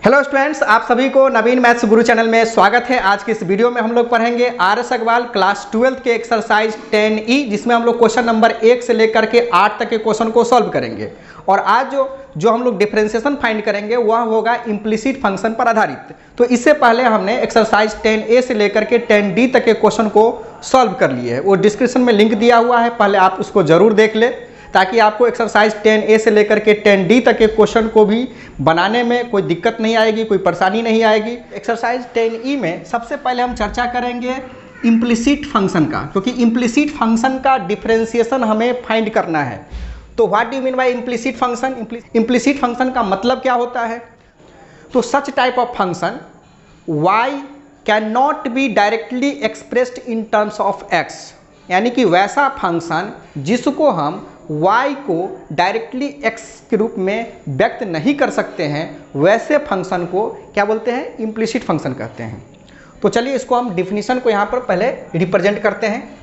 Hello students, आप सभी को नवीन मैथ्स गुरु चैनल में स्वागत है। आज की इस वीडियो में हम लोग पढ़ेंगे आर.एस. अग्रवाल क्लास 12 के एक्सरसाइज 10E, जिसमें हम लोग क्वेश्चन नंबर 1 से लेकर के 8 तक के क्वेश्चन को सॉल्व करेंगे। और आज जो हम लोग डिफरेंशिएशन फाइंड करेंगे वह होगा इम्प्लिसिट फंक्शन पर आधारित। तो इससे पहले हमने एक्सरसाइज 10A से लेकर के 10D तक के क्वेश्चन को सॉल्व कर लिए है। वो डिस्क्रिप्शन में लिंक दिया हुआ है, पहले आप उसको जरूर देख ले, ताकि आपको एक्सरसाइज 10A से लेकर के 10D तक के क्वेश्चन को भी बनाने में कोई दिक्कत नहीं आएगी, कोई परेशानी नहीं आएगी। एक्सरसाइज 10E में सबसे पहले हम चर्चा करेंगे इम्प्लिसिट फंक्शन का, क्योंकि इम्प्लिसिट फंक्शन का डिफरेंशिएशन हमें फाइंड करना है। तो what do you mean by implicit function? Implicit function का मतलब क्या होता है? तो such type of function y can not be directly expressed in terms of x, यानी कि वैसा फंक्शन जिसको हम y को डायरेक्टली x के रूप में व्यक्त नहीं कर सकते हैं, वैसे फंक्शन को क्या बोलते हैं? इम्प्लिसिट फंक्शन कहते हैं। तो चलिए इसको हम डिफिनीशन को यहाँ पर पहले रिप्रेजेंट करते हैं।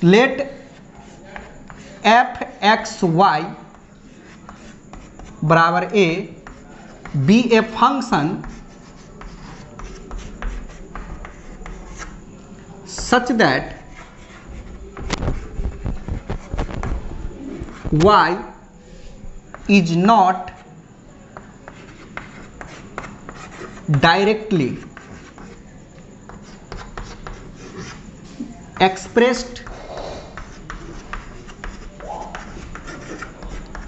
लेट f(x,y) बराबर a be a function such that y is not directly expressed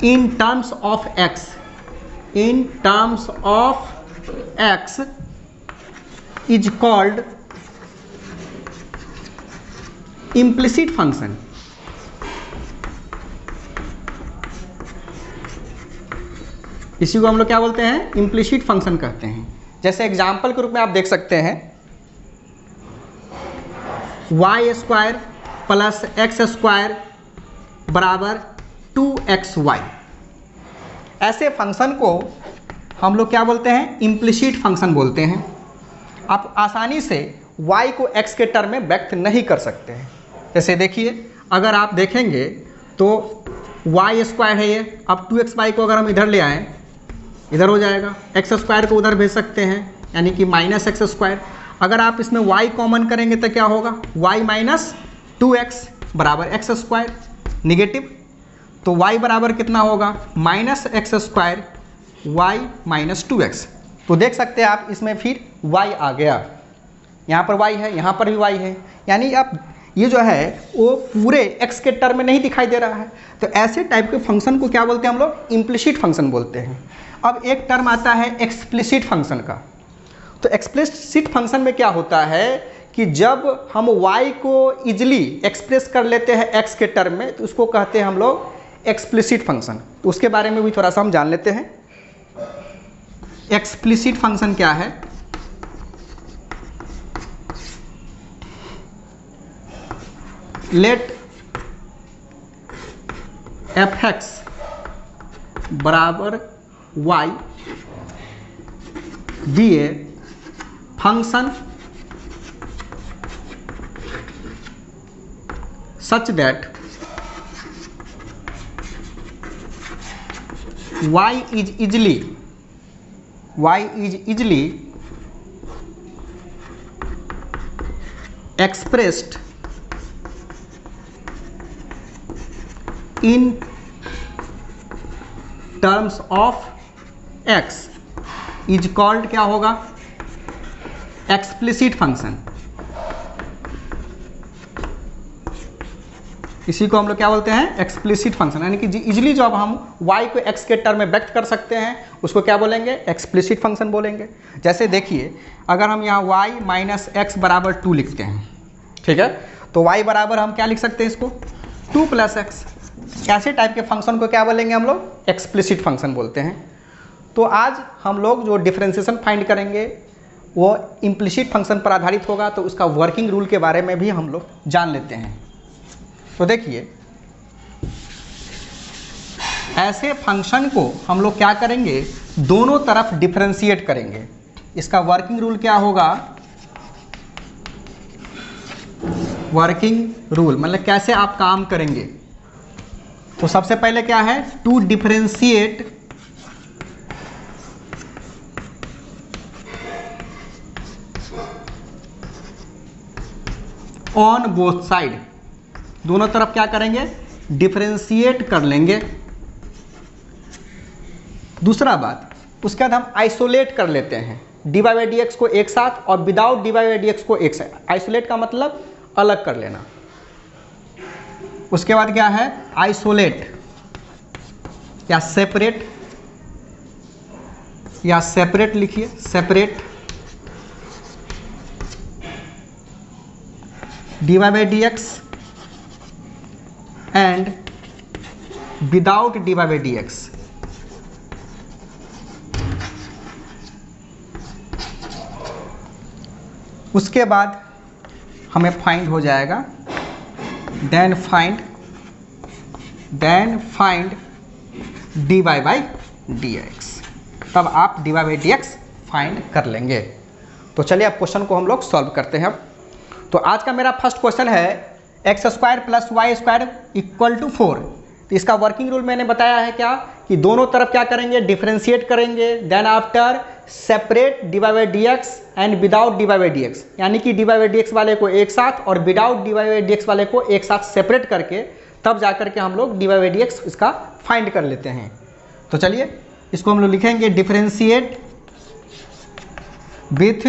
in terms of x. In terms of x is called implicit function. इसी को हम लोग क्या बोलते हैं? इम्प्लिसिट फंक्शन कहते हैं। जैसे एग्जाम्पल के रूप में आप देख सकते हैं y² प्लस x² बराबर 2xy। ऐसे फंक्शन को हम लोग क्या बोलते हैं? इम्प्लिसिट फंक्शन बोलते हैं। आप आसानी से y को x के टर्म में व्यक्त नहीं कर सकते हैं। जैसे देखिए, अगर आप देखेंगे तो y² है ये, अब 2xy को अगर हम इधर ले आएँ, इधर हो जाएगा, x² को उधर भेज सकते हैं, यानी कि -x²। अगर आप इसमें y कॉमन करेंगे तो क्या होगा? y माइनस 2x बराबर x², निगेटिव। तो y बराबर कितना होगा? -x², y minus 2x। तो देख सकते हैं आप, इसमें फिर y आ गया, यहाँ पर y है, यहाँ पर भी y है, यानी आप ये जो है वो पूरे x के टर्म में नहीं दिखाई दे रहा है। तो ऐसे टाइप के फंक्शन को क्या बोलते हैं हम लोग? इम्प्लिसिट फंक्शन बोलते हैं। अब एक टर्म आता है एक्सप्लिसिट फंक्शन का। तो एक्सप्लिसिट फंक्शन में क्या होता है कि जब हम y को इजिली एक्सप्रेस कर लेते हैं x के टर्म में, तो उसको कहते हैं हम लोग एक्सप्लिसिट फंक्शन। तो उसके बारे में भी थोड़ा सा हम जान लेते हैं। एक्सप्लिसिट फंक्शन क्या है? लेट f(x) बराबर y be a function such that y is easily expressed in terms of x is called क्या होगा? Explicit function. इसी को हम लोग क्या बोलते हैं? Explicit function. यानी कि इजिली जब हम y को x के टर्म में व्यक्त कर सकते हैं, उसको क्या बोलेंगे? एक्सप्लिसिट फंक्शन बोलेंगे। जैसे देखिए, अगर हम यहाँ y माइनस x बराबर 2 लिखते हैं, ठीक है, तो y बराबर हम क्या लिख सकते हैं? इसको 2 + x। ऐसे टाइप के फंक्शन को क्या बोलेंगे हम लोग? एक्सप्लिसिट फंक्शन बोलते हैं। तो आज हम लोग जो डिफरेंशिएशन फाइंड करेंगे वो इम्प्लिसिट फंक्शन पर आधारित होगा। तो उसका वर्किंग रूल के बारे में भी हम लोग जान लेते हैं। तो देखिए, ऐसे फंक्शन को हम लोग क्या करेंगे? दोनों तरफ डिफरेंशिएट करेंगे। इसका वर्किंग रूल क्या होगा? वर्किंग रूल मतलब कैसे आप काम करेंगे। तो सबसे पहले क्या है, to differentiate on both side, दोनों तरफ क्या करेंगे, डिफरेंशिएट कर लेंगे। दूसरा बात, उसके बाद हम आइसोलेट कर लेते हैं dy बाई डी एक्स को एक साथ और without dy by D x को एक साथ। आइसोलेट का मतलब अलग कर लेना। उसके बाद क्या है, आइसोलेट या सेपरेट, या सेपरेट लिखिए, separate dy by D x and without dy by D x. उसके बाद हमें फाइंड हो जाएगा, then find dy by D x, तब आप dy by D x find कर लेंगे। तो चलिए अब क्वेश्चन को हम लोग सॉल्व करते हैं। अब तो आज का मेरा फर्स्ट क्वेश्चन है x square plus Y square equal to 4। तो इसका वर्किंग रूल मैंने बताया है क्या, कि दोनों तरफ क्या करेंगे, डिफरेंशिएट करेंगे, then after separate dy by D x and without dy by D x, यानी कि dy बाई डी एक्स वाले को एक साथ और without dy by D x वाले को एक साथ सेपरेट करके तब जाकर के हम लोग dy बाई डी एक्स इसका फाइंड कर लेते हैं। तो चलिए इसको हम लोग लिखेंगे differentiate with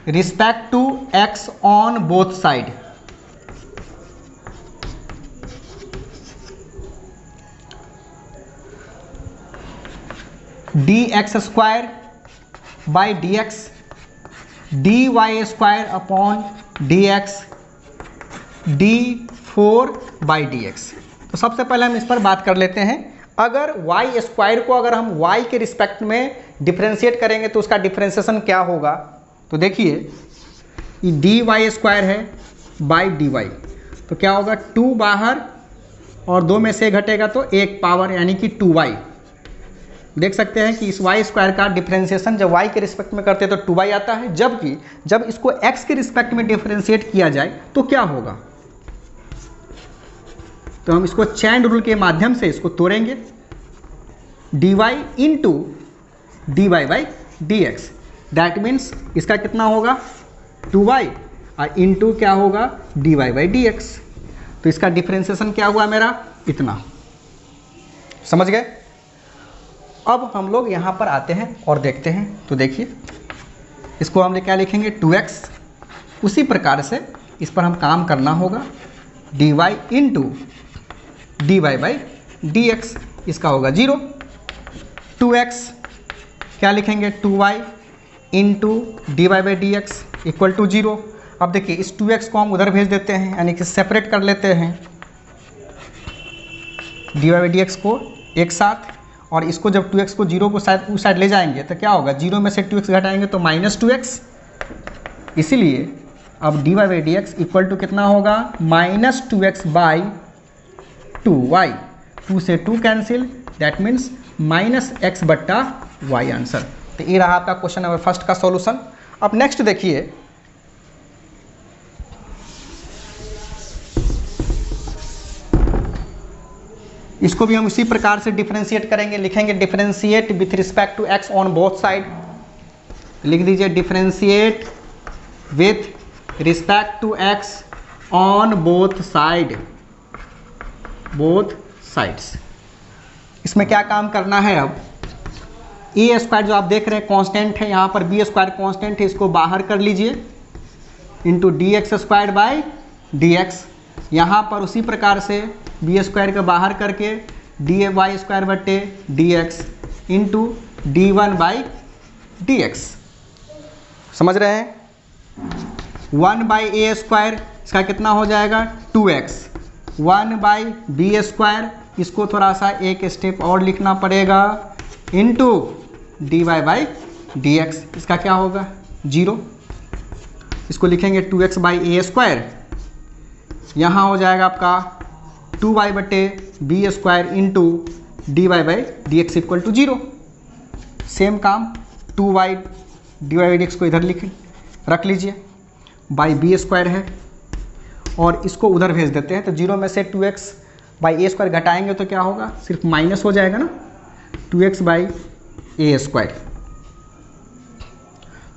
respect to x on both side. D x square by D x d y square upon d x d 4 by D x. तो सबसे पहले हम इस पर बात कर लेते हैं। अगर वाई स्क्वायर को अगर हम वाई के रिस्पेक्ट में डिफरेंशिएट करेंगे तो उसका डिफरेंशिएशन क्या होगा। तो देखिए ये डी वाई स्क्वायर है बाई डी वाई, तो क्या होगा 2 बाहर और 2 में से घटेगा तो 1 पावर यानी कि 2y। देख सकते हैं कि इस वाई स्क्वायर का डिफरेंशिएशन जब y के रिस्पेक्ट में करते हैं तो 2y आता है, जबकि जब इसको x के रिस्पेक्ट में डिफरेंशिएट किया जाए तो क्या होगा। तो हम इसको चैन रूल के माध्यम से इसको तोड़ेंगे, dy into dy by D x, that means इसका कितना होगा 2y और इंटू क्या होगा dy बाई डी एक्स। तो इसका डिफरेंशिएशन क्या हुआ मेरा, इतना। समझ गए। अब हम लोग यहाँ पर आते हैं और देखते हैं। तो देखिए इसको हम क्या लिखेंगे 2x, उसी प्रकार से इस पर हम काम करना होगा, dy into dy by D x, इसका होगा 0। 2x क्या लिखेंगे 2y into dy by D x equal to 0। अब देखिए इस 2x को हम उधर भेज देते हैं, यानी कि सेपरेट कर लेते हैं dy बाई डी एक्स को एक साथ, और इसको जब 2x को 0 को शायद उस साइड ले जाएंगे तो क्या होगा, 0 में से 2x घटाएंगे तो -2x। इसीलिए अब dy by D x equal to कितना होगा -2x बाई 2y, 2 से 2 कैंसिल, दैट मीन्स -x बट्टा y आंसर। तो ये रहा आपका क्वेश्चन नंबर फर्स्ट का सॉल्यूशन। अब नेक्स्ट देखिए, इसको भी हम इसी प्रकार से डिफरेंशिएट करेंगे, लिखेंगे differentiate with respect to x on both side. लिख दीजिए differentiate with respect to x on both side, both sides. इसमें क्या काम करना है, अब ए स्क्वायर जो आप देख रहे हैं कांस्टेंट है, यहाँ पर बी स्क्वायर कांस्टेंट है, इसको बाहर कर लीजिए into D x square by D x. यहाँ पर उसी प्रकार से बी स्क्वायर का बाहर करके डी वाई स्क्वायर बट्टे D x into D 1 by D x. समझ रहे हैं। 1 बाई ए स्क्वायर, इसका कितना हो जाएगा 2x, 1 बाई बी स्क्वायर, इसको थोड़ा सा एक स्टेप और लिखना पड़ेगा, into D Y by D x, इसका क्या होगा 0। इसको लिखेंगे 2x बाई ए स्क्वायर, यहाँ हो जाएगा आपका 2y बटे b square into D Y by D x equal to 0। Same काम 2y d Y by D x को इधर रख लीजिए, बाई बी स्क्वायर है और इसको उधर भेज देते हैं। तो 0 में से 2x बाई ए स्क्वायर घटाएंगे तो क्या होगा, सिर्फ माइनस हो जाएगा ना, 2x बाई ए स्क्वायर।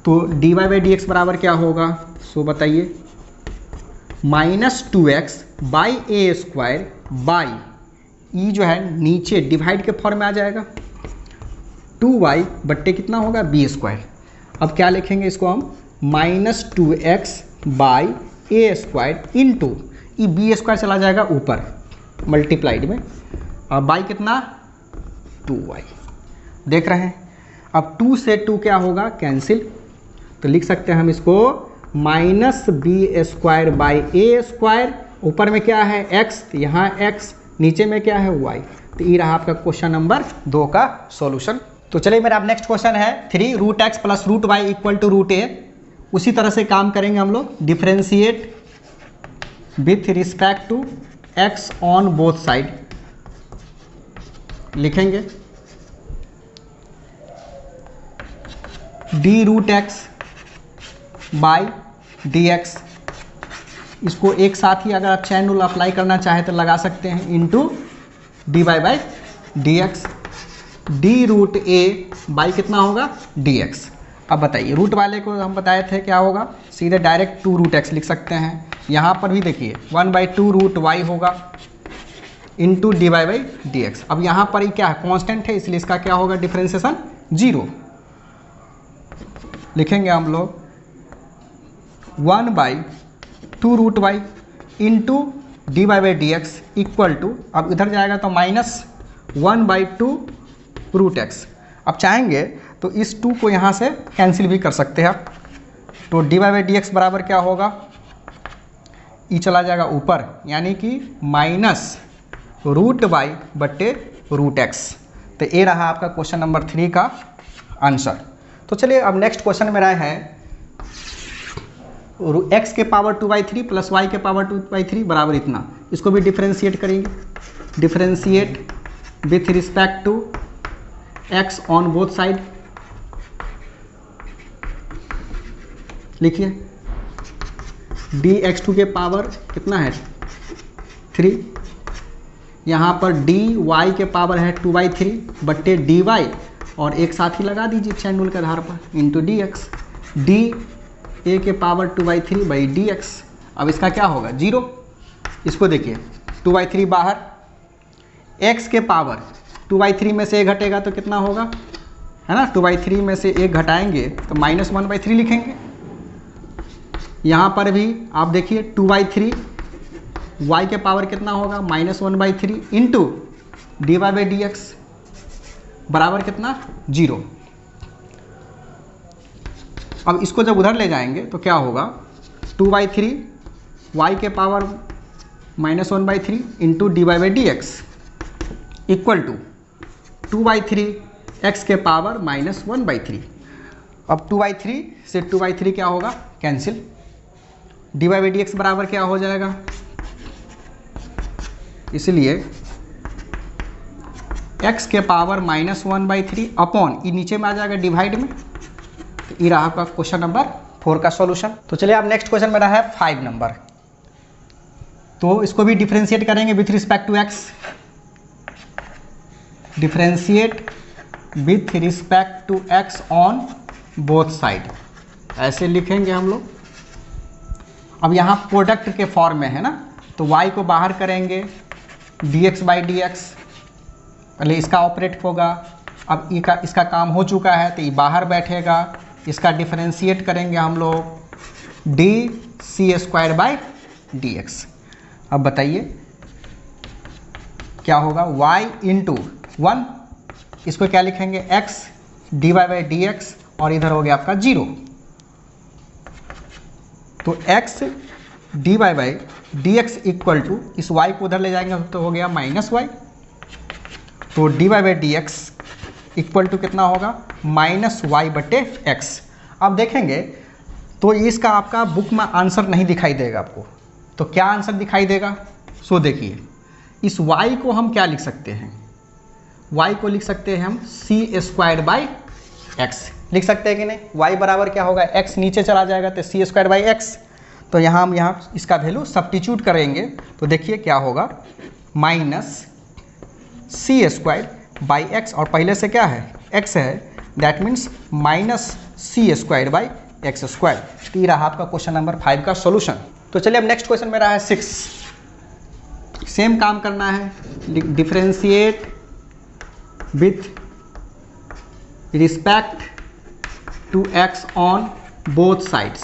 तो D Y by D x बराबर क्या होगा, सो बताइए -2x by A square by E जो है नीचे डिवाइड के फॉर्म में आ जाएगा 2y बट्टे कितना होगा बी स्क्वायर। अब क्या लिखेंगे इसको हम -2x by A square into e b square चला जाएगा ऊपर मल्टीप्लाइड में और बाई कितना 2y। देख रहे हैं अब 2 से 2 क्या होगा कैंसिल, तो लिख सकते हैं हम इसको -b square by A square, ऊपर में क्या है x, यहाँ x, नीचे में क्या है y। तो ये रहा आपका क्वेश्चन नंबर 2 का सॉल्यूशन। तो चलिए मेरा अब नेक्स्ट क्वेश्चन है 3 √x + √y = √a। उसी तरह से काम करेंगे हम लोग, differentiate with respect to x on both side. लिखेंगे d√x बाई dx, इसको एक साथ ही अगर आप चैन रूल अप्लाई करना चाहे तो लगा सकते हैं, into dy by dx, d√a by कितना होगा dx। अब बताइए रूट वाले को हम बताए थे क्या होगा, सीधे डायरेक्ट 2√x लिख सकते हैं। यहाँ पर भी देखिए 1/2√y होगा इंटू dy बाई dx। अब यहाँ पर ही क्या है कांस्टेंट है, इसलिए इसका क्या होगा डिफरेंशिएशन 0। लिखेंगे हम लोग 1/2√y into dy by dx equal to, अब इधर जाएगा तो -1/2√x। अब चाहेंगे तो इस 2 को यहाँ से कैंसिल भी कर सकते हैं आप, तो dy बाई dx बराबर क्या होगा, ई चला जाएगा ऊपर, यानी कि -√y/√x। तो ये रहा आपका क्वेश्चन नंबर 3 का आंसर। तो चलिए अब नेक्स्ट क्वेश्चन मेरा है x के पावर 2/3 प्लस y के पावर 2/3 बराबर इतना। इसको भी डिफरेंशिएट करेंगे, differentiate with respect to x on both side. लिखिए dx2 के पावर कितना है 3, यहाँ पर dy के पावर है 2/3 बट्टे dy और एक साथ ही लगा दीजिए चैन रूल के आधार पर इंटू dx, d a के पावर 2/3 बाई dx। अब इसका क्या होगा 0। इसको देखिए 2/3 बाहर, x के पावर 2/3 में से 1 घटेगा तो कितना होगा, है ना, 2/3 में से 1 घटाएंगे तो -1/3 लिखेंगे। यहाँ पर भी आप देखिए 2/3 y के पावर कितना होगा -1/3 इंटू dy बाई dx बराबर कितना 0। अब इसको जब उधर ले जाएंगे तो क्या होगा 2/3 y के power -1/3 into dy by dx equal to 2/3 x के पावर -1/3। अब 2/3 से 2/3 क्या होगा कैंसिल, dy बाई dx बराबर क्या हो जाएगा, इसलिए x के पावर -1/3 अपॉन ई नीचे में आ जाएगा डिवाइड में। तो ये रहा आपका क्वेश्चन नंबर 4 का सॉल्यूशन। तो चलिए अब नेक्स्ट क्वेश्चन मेरा है 5 नंबर। तो इसको भी डिफरेंशिएट करेंगे with respect to x, differentiate with respect to x on both side, ऐसे लिखेंगे हम लोग। अब यहाँ प्रोडक्ट के फॉर्म में है ना, तो y को बाहर करेंगे dx बाई dx, पहले इसका ऑपरेट होगा। अब इसका काम हो चुका है तो ये बाहर बैठेगा, इसका डिफरेंशिएट करेंगे हम लोग dc² बाई dx। अब बताइए क्या होगा y इंटू 1, इसको क्या लिखेंगे x dy बाई dx और इधर हो गया आपका 0। तो x dy by dx equal to इस y को उधर ले जाएंगे तो हो गया -y। तो dy by dx equal to कितना होगा -y/x। अब देखेंगे तो इसका आपका बुक में आंसर नहीं दिखाई देगा आपको, तो क्या आंसर दिखाई देगा, सो देखिए इस y को हम क्या लिख सकते हैं, y को लिख सकते हैं हम c² बाई x लिख सकते हैं कि नहीं। y बराबर क्या होगा x नीचे चला जाएगा तो c² बाई x। तो यहाँ हम इसका वैल्यू सब्स्टिट्यूट करेंगे तो देखिए क्या होगा -c² बाई x और पहले से क्या है x है, that means -c² by x²। तो ये रहा आपका क्वेश्चन नंबर 5 का सॉल्यूशन। तो चलिए अब नेक्स्ट क्वेश्चन मेरा है 6। सेम काम करना है, differentiate with respect to x on both sides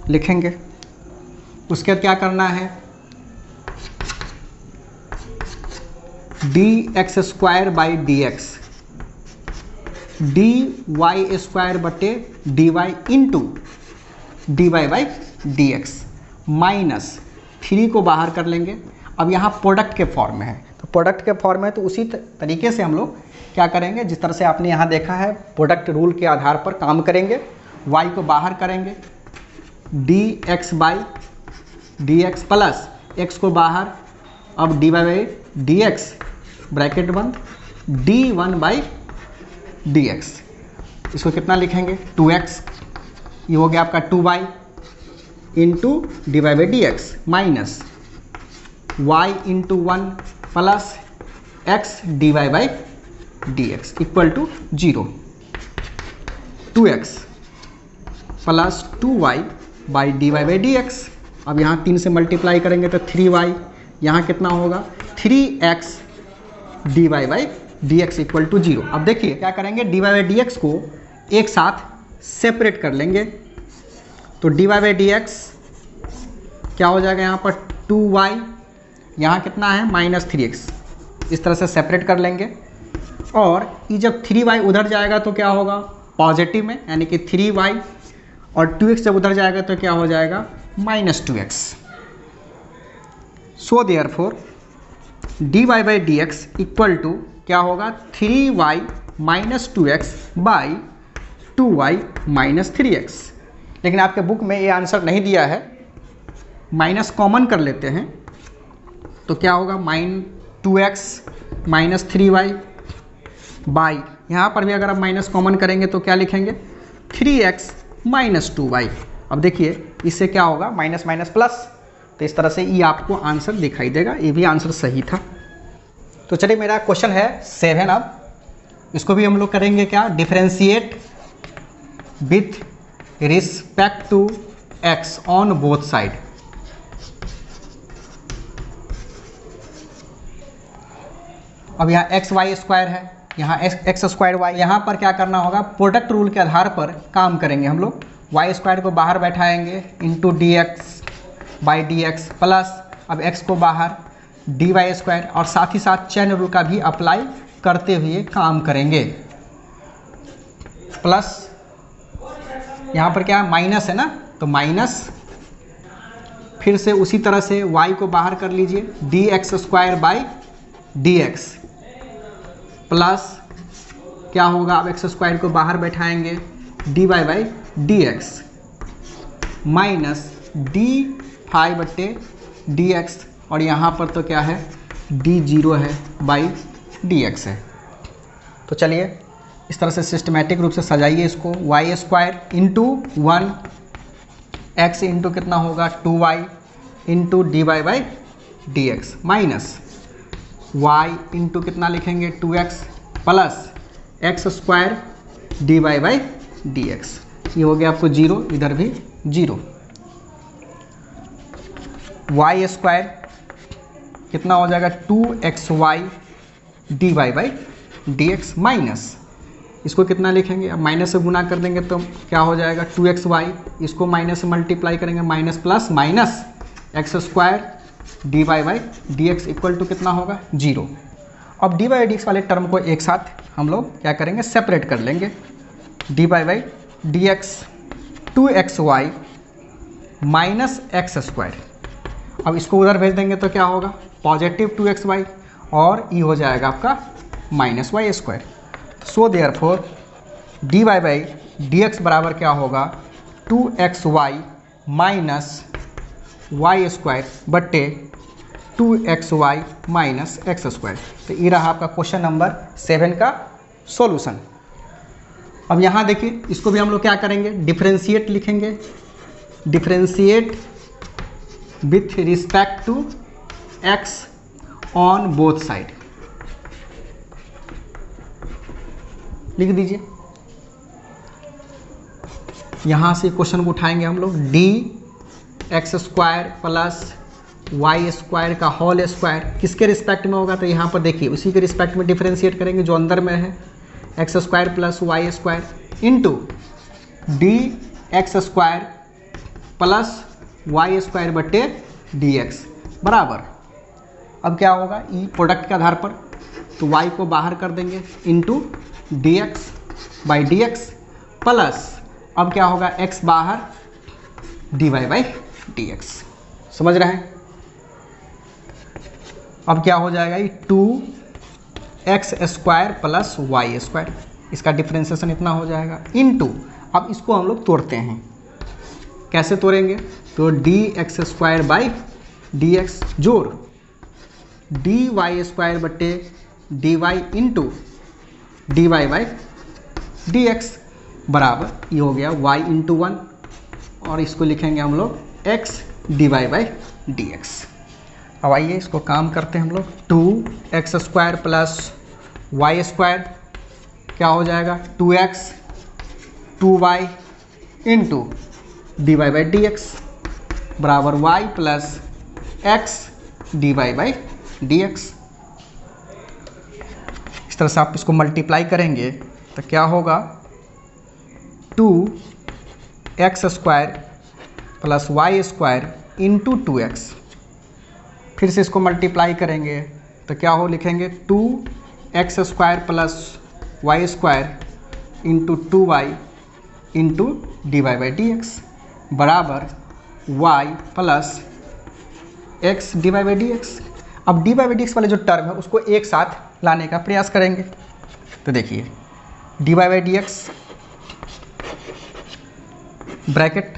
लिखेंगे। उसके बाद क्या करना है, dx square by dx dy square बटे dy into dy by dx minus 3 को बाहर कर लेंगे। अब यहाँ प्रोडक्ट के फॉर्म में है, तो प्रोडक्ट के फॉर्म में तो उसी तरीके से हम लोग क्या करेंगे, जिस तरह से आपने यहाँ देखा है प्रोडक्ट रूल के आधार पर काम करेंगे। y को बाहर करेंगे, dx by dx plus x को बाहर, अब dy बाई dx ब्रैकेट बंद d1 बाई dx, इसको कितना लिखेंगे 2x, ये हो गया आपका 2y into D Y by D x minus y into 1 plus x D Y by D x equal to 0। 2x plus 2y by d Y by D x, अब यहाँ 3 से मल्टीप्लाई करेंगे तो 3y, यहाँ कितना होगा 3x d Y by D x equal to 0। अब देखिए क्या करेंगे, d Y by D x को एक साथ सेपरेट कर लेंगे, तो D Y by D x क्या हो जाएगा यहाँ पर 2y, यहाँ कितना है माइनस 3x, इस तरह से सेपरेट कर लेंगे। और ये जब 3y उधर जाएगा तो क्या होगा पॉजिटिव में, यानी कि 3y, और 2x जब उधर जाएगा तो क्या हो जाएगा minus 2x। So therefore d Y by D x equal to क्या होगा 3y minus 2x by 2y minus 3x। लेकिन आपके बुक में ये आंसर नहीं दिया है, माइनस कॉमन कर लेते हैं तो क्या होगा 2x माइनस 3y बाई, यहाँ पर भी अगर आप माइनस कॉमन करेंगे तो क्या लिखेंगे 3x माइनस 2y। अब देखिए इससे क्या होगा माइनस माइनस प्लस, तो इस तरह से ये आपको आंसर दिखाई देगा, ये भी आंसर सही था। तो चलिए मेरा क्वेश्चन है 7, अब इसको भी हम लोग करेंगे क्या, differentiate with respect to x on both side. अब यहाँ एक्स वाई स्क्वायर है, यहाँ एक्स स्क्वायर वाई, यहाँ पर क्या करना होगा प्रोडक्ट रूल के आधार पर काम करेंगे हम लोग। वाई स्क्वायर को बाहर बैठाएंगे into D x by D x plus, अब एक्स को बाहर डी वाई स्क्वायर, और साथ ही साथ चेन रूल का भी अप्लाई करते हुए काम करेंगे। प्लस यहाँ पर क्या माइनस है ना, तो माइनस फिर से उसी तरह से y को बाहर कर लीजिए D x square by D x plus क्या होगा, अब एक्स स्क्वायर को बाहर बैठाएंगे D Y by D x minus D five बट्टे डी एक्स, और यहाँ पर तो क्या है d0 है बाई dx है। तो चलिए इस तरह से सिस्टमेटिक रूप से सजाइए इसको, y square into 1 x into कितना होगा 2y into D Y by D x minus y into कितना लिखेंगे 2x plus x square d Y by D x, ये हो गया आपको 0, इधर भी 0। y स्क्वायर कितना हो जाएगा 2xy d Y by D x minus, इसको कितना लिखेंगे, अब माइनस से गुना कर देंगे तो क्या हो जाएगा 2xy, इसको माइनस से मल्टीप्लाई करेंगे minus plus minus x square d Y by D x equal to कितना होगा 0। अब डी वाई डी एक्स वाले टर्म को एक साथ हम लोग क्या करेंगे सेपरेट कर लेंगे, d Y by D x 2xy minus x square, अब इसको उधर भेज देंगे तो क्या होगा पॉजिटिव 2xy, और ये हो जाएगा आपका minus y square. So therefore d Y by D x बराबर क्या होगा 2xy माइनस वाई स्क्वायर बट्टे 2xy माइनस एक्स स्क्वायर। तो ये रहा आपका क्वेश्चन नंबर 7 का सॉल्यूशन। अब यहाँ देखिए इसको भी हम लोग क्या करेंगे डिफरेंशिएट लिखेंगे, differentiate with respect to x on both side लिख दीजिए। यहाँ से क्वेश्चन को उठाएंगे हम लोग, d x square plus Y square का होल स्क्वायर किसके रिस्पेक्ट में होगा, तो यहाँ पर देखिए उसी के रिस्पेक्ट में डिफरेंशिएट करेंगे जो अंदर में है, x square plus Y square into D x square plus Y square बटे डी एक्स बराबर, अब क्या होगा, ई प्रोडक्ट के आधार पर, तो y को बाहर कर देंगे into D x by D x plus, अब क्या होगा, x बाहर d Y by D x. समझ रहे हैं? अब क्या हो जाएगा, ये 2x square plus Y square, इसका डिफ्रेंसिएशन इतना हो जाएगा इंटू, अब इसको हम लोग तोड़ते हैं, कैसे तोड़ेंगे, तो d x square by D x जोड़ डी वाई स्क्वायर बटे d y into D Y by D x बराबर, ये हो गया y इंटू 1 और इसको लिखेंगे हम लोग x D Y by D x. अब आइए इसको काम करते हैं हम लोग, 2x square plus Y square क्या हो जाएगा, 2x 2y into D Y by D x बराबर y plus x D Y by D x. इस तरह से आप इसको मल्टीप्लाई करेंगे तो क्या होगा, 2x square plus Y square into 2x, फिर से इसको मल्टीप्लाई करेंगे तो क्या हो, लिखेंगे 2x square plus Y square into 2y into D Y by D x बराबर y plus x D Y by D x. अब D Y by D x वाले जो टर्म है उसको एक साथ लाने का प्रयास करेंगे, तो देखिए d Y by D x bracket,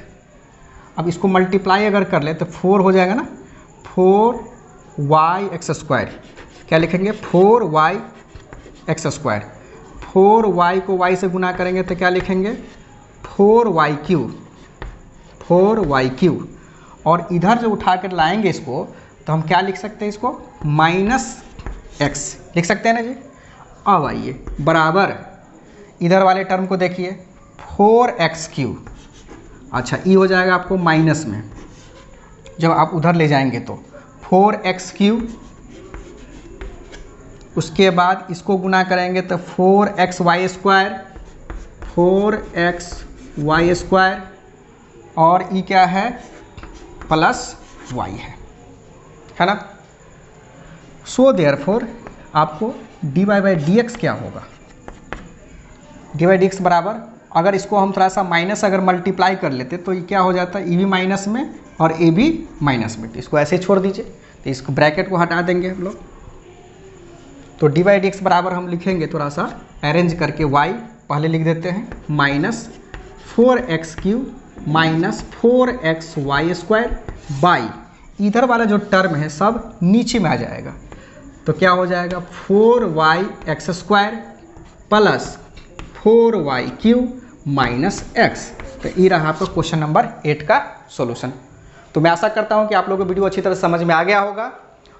अब इसको मल्टीप्लाई अगर कर ले तो 4 हो जाएगा ना, 4y एक्स स्क्वायर, क्या लिखेंगे 4y एक्स स्क्वायर, 4y को y से गुना करेंगे तो क्या लिखेंगे 4y क्यूब, 4y क्यूब, और इधर जो उठा कर लाएंगे इसको तो हम क्या लिख सकते हैं, इसको -x लिख सकते हैं ना जी। अब आइए बराबर इधर वाले टर्म को देखिए 4x क्यूब, अच्छा ये हो जाएगा आपको माइनस में, जब आप उधर ले जाएंगे तो 4x क्यूब, उसके बाद इसको गुना करेंगे तो 4xy स्क्वायर, 4xy स्क्वायर, और ये क्या है प्लस y है ना। सो देयरफॉर आपको d Y by D x क्या होगा, डी वाई डी एक्स बराबर, अगर इसको हम थोड़ा सा माइनस अगर मल्टीप्लाई कर लेते तो ये क्या हो जाता है, ए भी माइनस में और ए भी माइनस में, तो इसको ऐसे छोड़ दीजिए, तो इसको ब्रैकेट को हटा देंगे हम लोग, तो डी वाई डी एक्स बराबर हम लिखेंगे थोड़ा सा अरेंज करके, y पहले लिख देते हैं -4x cube minus 4xy square by, इधर वाला जो टर्म है सब नीचे में आ जाएगा, तो क्या हो जाएगा 4y x square plus 4y cube minus x। तो ये रहा आपका क्वेश्चन नंबर 8 का सॉल्यूशन। तो मैं आशा करता हूँ कि आप लोगों को वीडियो अच्छी तरह समझ में आ गया होगा।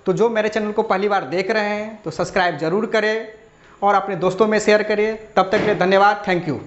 तो जो मेरे चैनल को पहली बार देख रहे हैं तो सब्सक्राइब जरूर करें और अपने दोस्तों में शेयर करिए। तब तक के लिए धन्यवाद, थैंक यू।